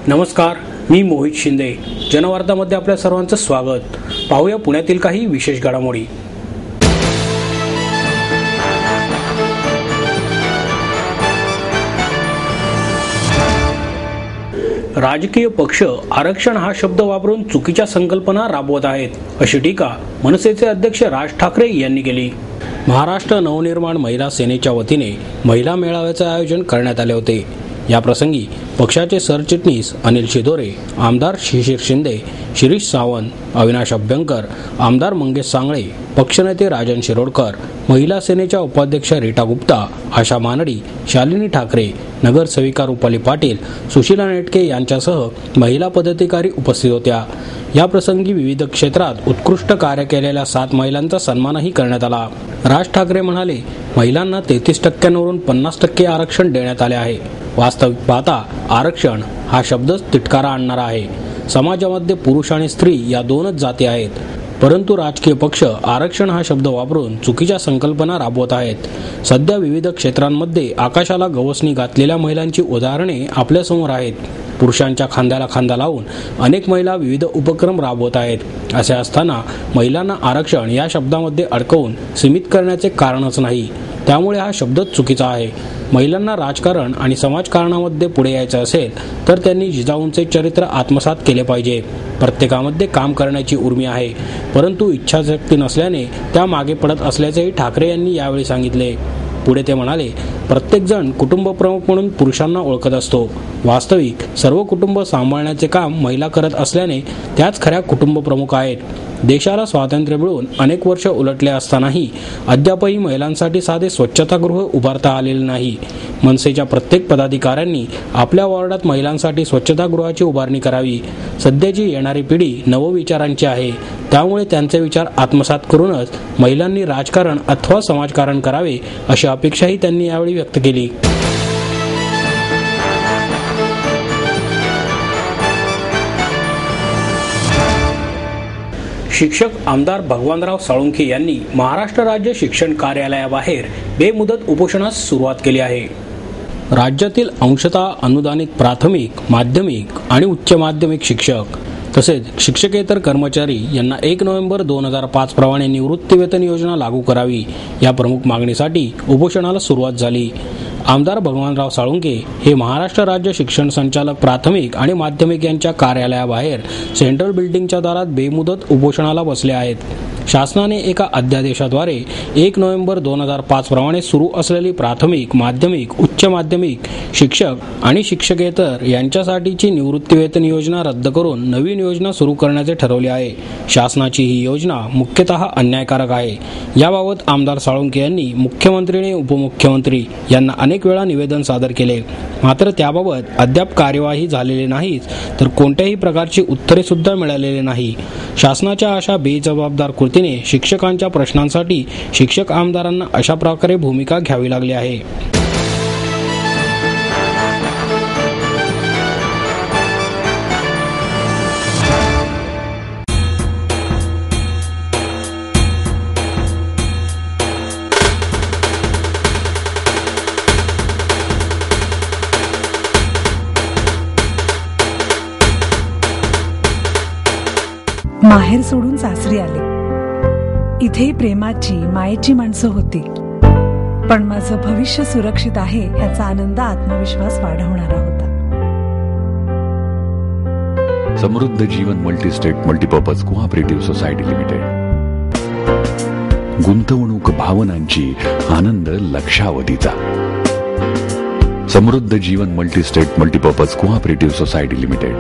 नमस्कार, मी मोहित शिंदे. जनवार्तामध्ये आपल्या सर्वांचं स्वागत. पाहूया पुण्यातील काही विशेष घडामोडी. राजकीय पक्ष आरक्षण हा शब्द वापरून चुकीच्या संकल्पना राबवत आहेत, अशी टीका मनसेचे अध्यक्ष राज ठाकरे यांनी केली. महाराष्ट्र नवनिर्माण महिला सेनेच्या वतीने महिला मेळाव्याचे आयोजन करण्यात आले होते. या प्रसंगी पक्षाचे सरचिटणीस अनिल शिदोरे, आमदार शिशिर शिंदे, शिरीष सावंत, अविनाश अभ्यंकर, आमदार मंगेश सांगळे, पक्षनेते राजन शिरोडकर, महिला सेनेच्या उपाध्यक्षा रीटा गुप्ता, आशा मानडी, शालिनी ठाकरे, नगरसेविका रुपाली पाटील, सुशीला नेटके यांच्यासह महिला पदाधिकारी उपस्थित होत्या. या प्रसंगी विविध क्षेत्रात उत्कृष्ट कार्य केलेल्या 7 महिलांचा सन्मानही करण्यात आला. राज ठाकरे म्हणाले, महिलांना 33% 50% आरक्षण देण्यात आले आहे. वास्तविक पाहता आरक्षण हा शब्दच तिटकारा आणणारा आहे. समाजामध्ये पुरुष आणि स्त्री या 2च जाती आहेत, परंतु राजकीय पक्ष आरक्षण हा शब्द वापरून चुकीच्या संकल्पना राबवत आहेत. सध्या विविध क्षेत्रांमध्ये आकाशाला गवसणी घातलेल्या महिलांची उदाहरणे आपल्यासमोर आहेत. पुरुषांच्या खांद्याला खांदा लावून अनेक महिला विविध उपक्रम राबवत आहेत. असे असताना महिलांना आरक्षण या शब्दामध्ये अडकवून सीमित करण्याचे कारणच नाही. त्यामुळे हा शब्दच चुकीचा आहे. महिलांना राजकारण आणि समाजकारणामध्ये पुढे यायचं असेल तर त्यांनी जिजाऊंचे चरित्र आत्मसात केले पाहिजे. प्रत्येकामध्ये काम करण्याची उर्मी आहे, परंतु इच्छाशक्ती नसल्याने त्या मागे पडत असल्याचेही ठाकरे यांनी यावेळी सांगितले. पुढे ते म्हणाले, प्रत्येकजण कुटुंब प्रमुख म्हणून पुरुषांना ओळखत असतो. वास्तविक सर्व कुटुंब सांभाळण्याचे काम महिला करत असल्याने त्याच खऱ्या कुटुंब प्रमुख आहेत. देशाला स्वातंत्र्य मिळून अनेक वर्ष उलटले असतानाही अद्यापही महिलांसाठी साधे स्वच्छतागृह उभारता आलेले नाही. मनसेच्या प्रत्येक पदाधिकाऱ्यांनी आपल्या वॉर्डात महिलांसाठी स्वच्छतागृहाची उभारणी करावी. सध्याची येणारी पिढी नवविचारांची आहे, त्यामुळे त्यांचे विचार आत्मसात करूनच महिलांनी राजकारण अथवा समाजकारण करावे, अशी अपेक्षाही त्यांनी यावेळी व्यक्त केली. शिक्षक आमदार भगवानराव साळुंखे यांनी महाराष्ट्र राज्य शिक्षण कार्यालयाबाहेर बेमुदत उपोषणास सुरुवात केली आहे. राज्यातील अंशतः अनुदानित प्राथमिक, माध्यमिक आणि उच्च माध्यमिक शिक्षक तसेच शिक्षकेतर कर्मचारी यांना 1 नोव्हेंबर 2005 प्रमाणे निवृत्तीवेतन योजना लागू करावी, या प्रमुख मागणीसाठी उपोषणाला सुरुवात झाली. आमदार भगवानराव साळुंखे हे महाराष्ट्र राज्य शिक्षण संचालक प्राथमिक आणि माध्यमिक यांच्या कार्यालयाबाहेर सेंट्रल बिल्डिंगच्या दारात बेमुदत उपोषणाला बसले आहेत. शासनाने एका अध्यादेशाद्वारे 1 नोव्हेंबर 2005 प्रमाणे सुरू असलेली प्राथमिक, माध्यमिक, उच्च माध्यमिक शिक्षक आणि शिक्षकेतर यांच्यासाठीची निवृत्तीवेतन योजना रद्द करून नवीन योजना सुरू करण्याचे ठरवले आहे. शासनाची ही योजना मुख्यतः अन्यायकारक आहे. याबाबत आमदार साळुंखे यांनी मुख्यमंत्री आणि उपमुख्यमंत्री यांना अनेक वेळा निवेदन सादर केले, मात्र त्याबाबत अद्याप कार्यवाही झालेली नाहीच, तर कोणत्याही प्रकारची उत्तरे सुद्धा मिळालेली नाही. शासनाच्या अशा बेजबाबदार कृतीने शिक्षकांच्या प्रश्नांसाठी शिक्षक आमदारांना अशा प्रकारे भूमिका घ्यावी लागली आहे. माहेर सोडून सासरी आले. इथेही प्रेमाची, मायेची माणसं होती, पण माझं भविष्य सुरक्षित आहे ह्याचा आनंद, आत्मविश्वास वाढवणारा होता. Samruddha Jeevan multistate multipurpose cooperative society limited. गुंतवणूक भावनांची, आनंद लक्षावधीचा. Samruddha Jeevan multistate multipurpose cooperative society limited.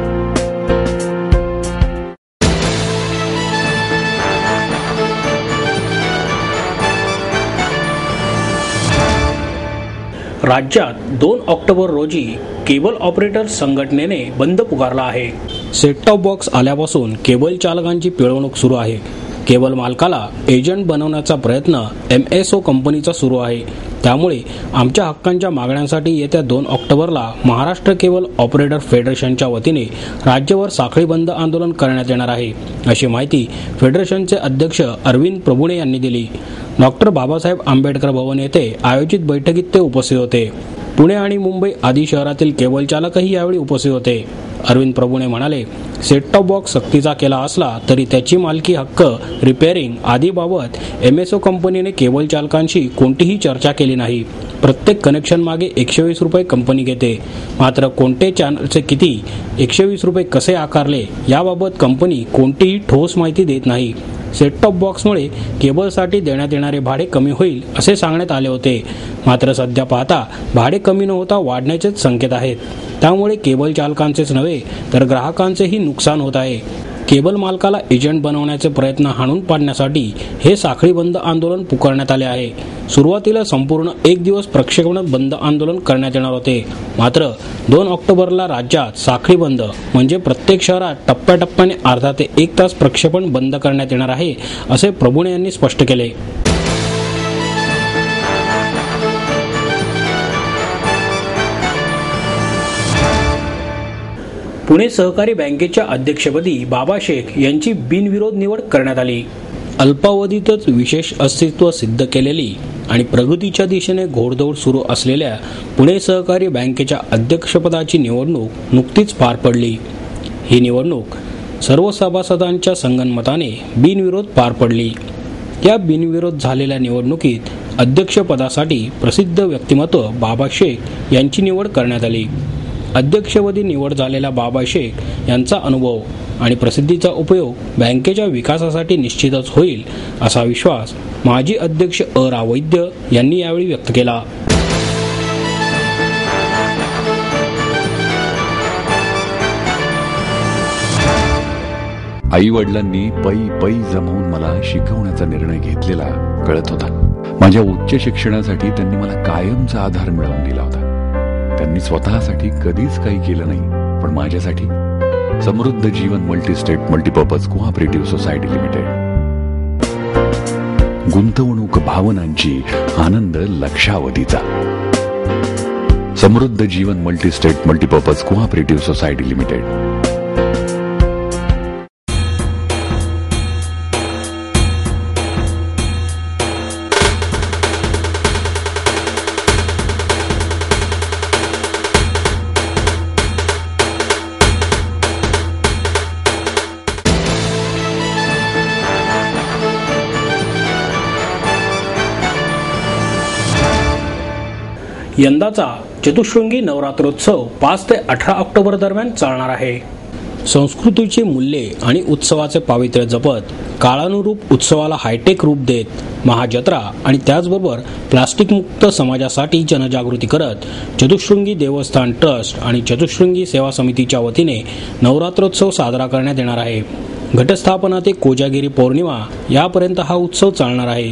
राज्यात 2 ऑक्टोबर रोजी केबल ऑपरेटर संघटनेने बंद पुकारला आहे. सेट टॉप बॉक्स आल्यापासून केबल चालकांची पिळवणूक सुरू आहे. केबल मालकाला एजंट बनवण्याचा प्रयत्न MSO कंपनीचा सुरू आहे. त्यामुळे आमच्या हक्कांच्या मागण्यांसाठी येत्या 2 ऑक्टोबरला महाराष्ट्र केबल ऑपरेटर फेडरेशनच्या वतीने राज्यभर साखळी बंद आंदोलन करण्यात येणार आहे, अशी माहिती फेडरेशनचे अध्यक्ष अरविंद प्रभुणे यांनी दिली. डॉक्टर बाबासाहेब आंबेडकर भवन येथे आयोजित बैठकीत ते उपस्थित होते. पुणे आणि मुंबई आदी शहरातील केबल चालकही यावेळी उपस्थित होते. अरविंद प्रभुणे म्हणाले, सेट टॉप बॉक्स सक्तीचा केला असला तरी त्याची मालकी हक्क, रिपेअरिंग आदी बाबत MSO कंपनीने केबल चालकांशी कोणतीही चर्चा केली नाही. प्रत्येक कनेक्शन मागे 120 रुपये कंपनी घेते. मात्र कोणते चॅनलचे किती, 120 रुपये कसे आकारले याबाबत कंपनी कोणतीही ठोस माहिती देत नाही. सेट टॉप बॉक्समुळे केबलसाठी देण्यात येणारे भाडे कमी होईल असे सांगण्यात आले होते. मात्र सध्या पाहता भाडे कमी न होता वाढण्याचेच संकेत आहेत. त्यामुळे केबल चालकांचेच नव्हे तर ग्राहकांचेही नुकसान होत आहे. केबल मालकाला एजंट बनवण्याचे प्रयत्न हाणून पाडण्यासाठी हे साखळी बंद आंदोलन पुकारण्यात आले आहे. सुरुवातीला संपूर्ण 1 दिवस प्रक्षेपण बंद आंदोलन करण्यात येणार होते. मात्र 2 ऑक्टोबरला राज्यात साखळी बंद म्हणजे प्रत्येक शहरात टप्प्याटप्प्याने अर्धा ते 1 तास प्रक्षेपण बंद करण्यात येणार आहे, असे प्रभुणे यांनी स्पष्ट केले. पुणे सहकारी बँकेच्या अध्यक्षपदी बाबा शेख यांची बिनविरोध निवड करण्यात आली. अल्पावधीतच विशेष अस्तित्व सिद्ध केलेली आणि प्रगतीच्या दिशेने घोडदौड सुरू असलेल्या पुणे सहकारी बँकेच्या अध्यक्षपदाची निवडणूक नुकतीच पार पडली. ही निवडणूक सर्व सभासदांच्या संगनमताने बिनविरोध पार पडली. या बिनविरोध झालेल्या निवडणुकीत अध्यक्षपदासाठी प्रसिद्ध व्यक्तिमत्व बाबा शेख यांची निवड करण्यात आली. अध्यक्षपदी निवड झालेला बाबा शेख यांचा अनुभव आणि प्रसिद्धीचा उपयोग बँकेच्या विकासासाठी निश्चितच होईल असा विश्वास माजी अध्यक्ष रा वैद्य यांनी यावेळी व्यक्त केला. आई वडिलांनी पै जमवून मला शिकवण्याचा निर्णय घेतलेला कळत होता. माझ्या उच्च शिक्षणासाठी त्यांनी मला कायमचा आधार मिळवून दिला होता. त्यांनी स्वतःसाठी कधीच काही केलं नाही, पण माझ्यासाठी Samruddha Jeevan multistate multipurpose cooperative society limited. गुंतवणूक भावनांची, आनंद लक्षावधीचा. Samruddha Jeevan multistate multipurpose cooperative society limited. यंदाचा चतुःशृंगी नवरात्रोत्सव 5 ते 18 ऑक्टोबर दरम्यान चालणार आहे. संस्कृतीची मूल्ये आणि उत्सवाचे पावित्र्य जपत काळानुरूप उत्सवाला हायटेक रूप देत महाजत्रा आणि त्याचबरोबर प्लास्टिक मुक्त समाजासाठी जनजागृती करत चतुःशृंगी देवस्थान ट्रस्ट आणि चतुःशृंगी सेवा समितीच्या वतीने नवरात्रोत्सव साजरा करण्यात येणार आहे. घटस्थापना ते कोजागिरी पौर्णिमा यापर्यंत हा उत्सव चालणार आहे.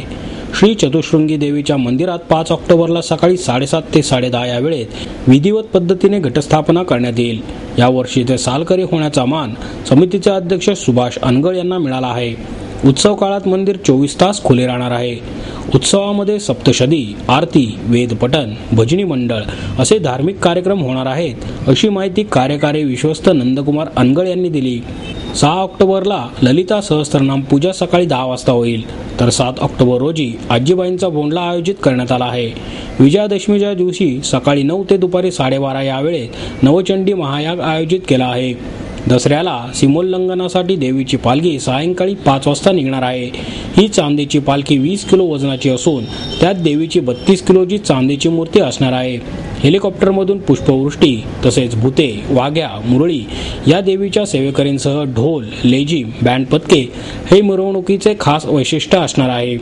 श्री चतुःशृंगी देवीच्या मंदिरात 5 ऑक्टोबरला सकाळी 7:30 ते 10:30 या वेळेत विधिवत पद्धतीने घटस्थापना करण्यात येईल. यावर्षीचे सालकरी होण्याचा मान समितीचे अध्यक्ष सुभाष अनगळ यांना मिळाला आहे. उत्सव काळात मंदिर 24 तास खुले राहणार आहे. उत्सवामध्ये सप्तशती, आरती, वेदपठण, भजनी मंडळ असे धार्मिक कार्यक्रम होणार आहेत, अशी माहिती कार्यकारी विश्वस्त नंदकुमार अनगळ यांनी दिली. 6 ऑक्टोबरला ललिता सहस्त्रनाम पूजा सकाळी 10 वाजता होईल, तर 7 ऑक्टोबर रोजी आजीबाईंचा बोंडला आयोजित करण्यात आला आहे. विजयादशमीच्या दिवशी सकाळी 9 ते दुपारी 12:30 या वेळेत नवचंडी महायाग आयोजित केला आहे. दसऱ्याला सीमोल्लंघनासाठी देवीची पालखी सायंकाळी 5 वाजता निघणार आहे. ही चांदीची पालखी 20 किलो वजनाची असून त्यात देवीची 32 किलोची चांदीची मूर्ती असणार आहे. हेलिकॉप्टरमधून पुष्पवृष्टी तसेच भूते, वाघ्या, मुरळी या देवीच्या सेवेकरींसह ढोल, लेझिम, बँड पथके हे मिरवणुकीचे खास वैशिष्ट्य असणार आहे.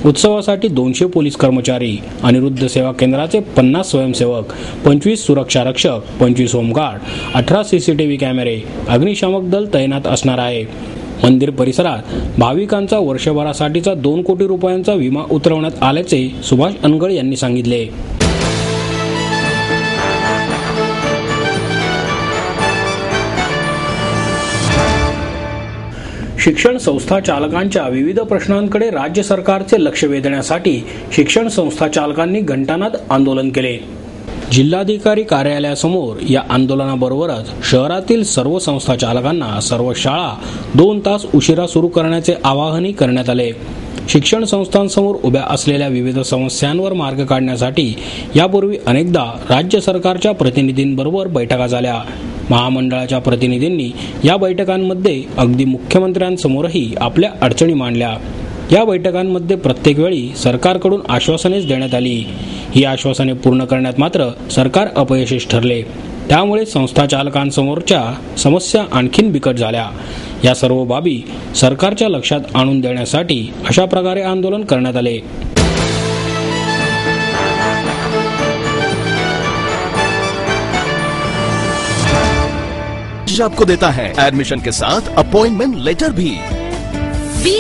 उत्सवासाठी 200 पोलीस कर्मचारी, अनिरुद्ध सेवा केंद्राचे 50 स्वयंसेवक, 25 सुरक्षा रक्षक, 25 होमगार्ड, 18 CCTV कॅमेरे, अग्निशामक दल तैनात असणार आहे. मंदिर परिसरात भाविकांचा वर्षभरासाठीचा 2 कोटी रुपयांचा विमा उतरवण्यात आल्याचे सुभाष अनगळ यांनी सांगितले. शिक्षण संस्था चालकांच्या विविध प्रश्नांकडे राज्य सरकारचे लक्ष वेधण्यासाठी शिक्षण संस्था चालकांनी घंटानाद आंदोलन केले. जिल्हाधिकारी कार्यालयासमोर या आंदोलनाबरोबरच शहरातील सर्व संस्था चालकांना सर्व शाळा 2 तास उशिरा सुरू करण्याचे आवाहनही करण्यात आले. शिक्षण संस्थांसमोर उभ्या असलेल्या विविध समस्यांवर मार्ग काढण्यासाठी यापूर्वी अनेकदा राज्य सरकारच्या प्रतिनिधींबरोबर बैठका झाल्या. महामंडळाच्या प्रतिनिधींनी या बैठकांमध्ये अगदी मुख्यमंत्र्यांसमोरही आपल्या अडचणी मांडल्या. या बैठकांमध्ये प्रत्येक वेळी सरकारकडून आश्वासनेच देण्यात आली. ही आश्वासने पूर्ण करण्यात मात्र सरकार अपयशी ठरले. त्यामुळे संस्था चालकांसमोरच्या समस्या आणखीन बिकट झाल्या. या सर्व बाबी सरकारच्या लक्षात आणून देण्यासाठी अशा प्रकारे आंदोलन करण्यात आले. आपको देता है एडमिशन के साथ अपॉइंटमेंट लेटर भी. B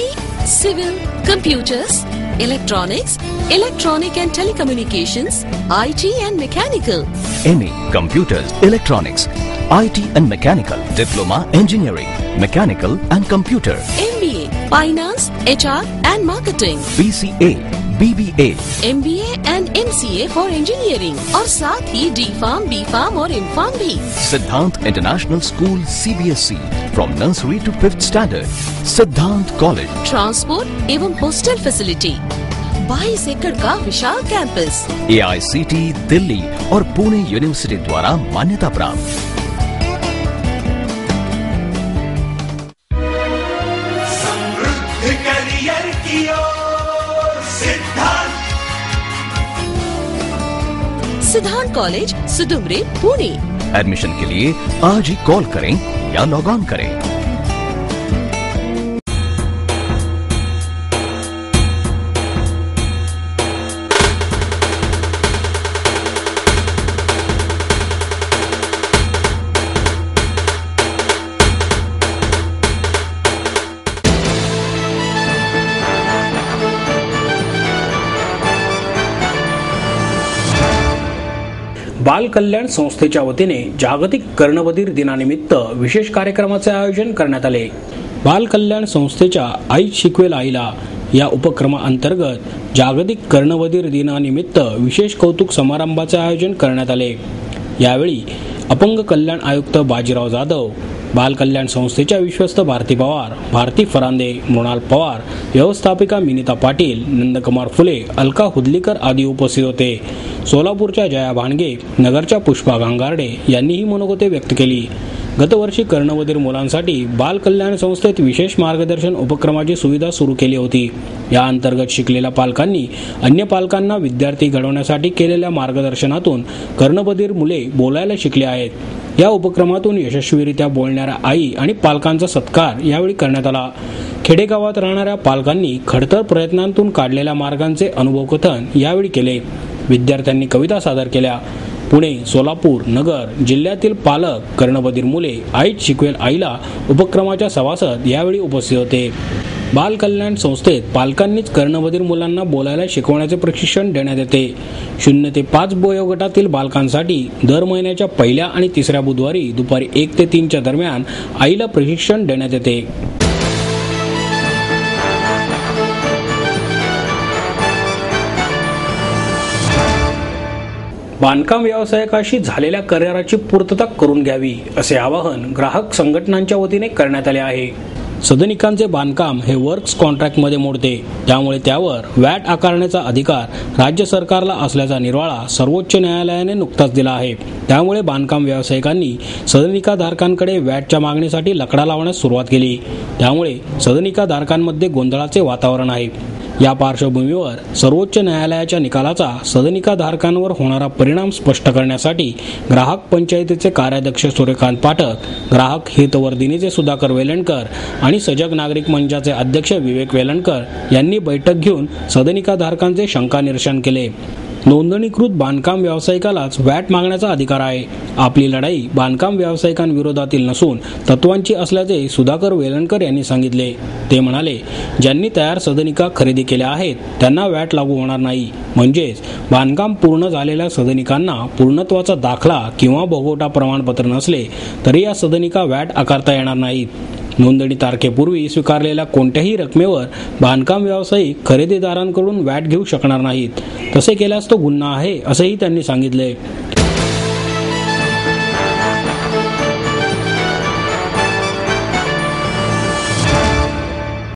civil, computers, electronics, electronic and telecommunications, IT and mechanical. MA computers, electronics, IT and mechanical. Diploma engineering, mechanical and computer. MBA finance, HR and marketing. BCA, BBA, MBA and MCA for engineering और साथ ही D.Pharm, B.Pharm और M.Pharm भी. Siddhant international school CBSE from nursery to 5th standard. Siddhant college. Transport एवं hostel facility. 22 एकड़ का विशाल campus. AICT Delhi और Pune university द्वारा मान्यता प्राप्त. सिद्धांत कॉलेज, सुदुमरे, पुणे. एडमिशन के लिए आज ही कॉल करें या लॉग ऑन करें. बाल कल्याण संस्थेच्या वतीने जागतिक कर्णबधीर दिनानिमित्त विशेष कार्यक्रमाचे आयोजन करण्यात आले. बाल कल्याण संस्थेच्या आई शिकवेल आईला या उपक्रमाअंतर्गत जागतिक कर्णबधीर दिनानिमित्त विशेष कौतुक समारंभाचे आयोजन करण्यात आले. यावेळी अपंग कल्याण आयुक्त बाजीराव जाधव, बाल कल्याण संस्थेच्या विश्वस्त भारती पवार, भारती फरांदे, मृणाल पवार, व्यवस्थापिका मिनिता पाटील, नंदकुमार फुले, अलका हुदलीकर आदी उपस्थित होते. सोलापूरच्या जया भानगे, नगरच्या पुष्पा गांगार्डे यांनी ही मनोगते व्यक्त केली. गतवर्षी कर्णबधीर मुलांसाठी बाल कल्याण संस्थेत विशेष मार्गदर्शन उपक्रमाची सुविधा सुरू केली होती. या अंतर्गत शिकलेल्या पालकांनी अन्य पालकांना विद्यार्थी घडवण्यासाठी केलेल्या मार्गदर्शनातून कर्णबधीर मुले बोलायला शिकले आहेत. या उपक्रमातून यशस्वीरित्या बोलणाऱ्या आई आणि पालकांचा सत्कार यावेळी करण्यात आला. खेडेगावात राहणाऱ्या पालकांनी खडतर प्रयत्नांतून काढलेल्या मार्गांचे अनुभवकथन यावेळी केले. विद्यार्थ्यांनी कविता सादर केल्या. पुणे, सोलापूर, नगर जिल्ह्यातील पालक, कर्णबधीर मुले, आई शिकवेल आईला उपक्रमाच्या सभासद यावेळी उपस्थित होते. बाल कल्याण संस्थेत पालकांनीच कर्णबधीर मुलांना बोलायला शिकवण्याचे प्रशिक्षण देण्यात येते. 0 ते 5 वयोगटातील बालकांसाठी दर महिन्याच्या पहिल्या आणि तिसऱ्या बुधवारी दुपारी 1 ते 3 दरम्यान आईला प्रशिक्षण देण्यात येते. बांधकाम व्यावसायिकाशी झालेल्या कराराची पूर्तता करून घ्यावी असे आवाहन ग्राहक संघटनांच्या वतीने करण्यात आले आहे. सदनिकांचे बांधकाम हे वर्क्स कॉन्ट्रॅक्टमध्ये मोडते, त्यामुळे त्यावर वॅट आकारण्याचा अधिकार राज्य सरकारला असल्याचा निर्वाळा सर्वोच्च न्यायालयाने नुकताच दिला आहे. त्यामुळे बांधकाम व्यावसायिकांनी सदनिकाधारकांकडे वॅटच्या मागणीसाठी लकडा लावण्यास सुरुवात केली. त्यामुळे सदनिकाधारकांमध्ये गोंधळाचे वातावरण आहे. या पार्श्वभूमीवर सर्वोच्च न्यायालयाच्या निकालाचा सदनिकाधारकांवर होणारा परिणाम स्पष्ट करण्यासाठी ग्राहक पंचायतीचे कार्याध्यक्ष सूर्यकांत पाठक, ग्राहक हितवर्धिनीचे सुधाकर वेलणकर आणि सजग नागरिक मंचाचे अध्यक्ष विवेक वेलणकर यांनी बैठक घेऊन सदनिकाधारकांचे शंका निरसन केले. नोंदणीकृत बांधकाम व्यावसायिकालाच वॅट मागण्याचा अधिकार आहे. आपली लढाई बांधकाम व्यावसायिकांविरोधातील नसून तत्वांची असल्याचे सुधाकर वेलणकर यांनी सांगितले. ते म्हणाले, ज्यांनी तयार सदनिका खरेदी केल्या आहेत त्यांना वॅट लागू होणार नाही. म्हणजेच बांधकाम पूर्ण झालेल्या सदनिकांना पूर्णत्वाचा दाखला किंवा भोगवटा प्रमाणपत्र नसले तरी या सदनिका वॅट आकारता येणार नाहीत. नोंदणी तारखेपूर्वी स्वीकारलेल्या कोणत्याही रकमेवर बांधकाम व्यावसायिक खरेदीदारांकडून वॅट घेऊ शकणार नाहीत. तसे केल्यास तो गुन्हा आहे असेही त्यांनी सांगितले.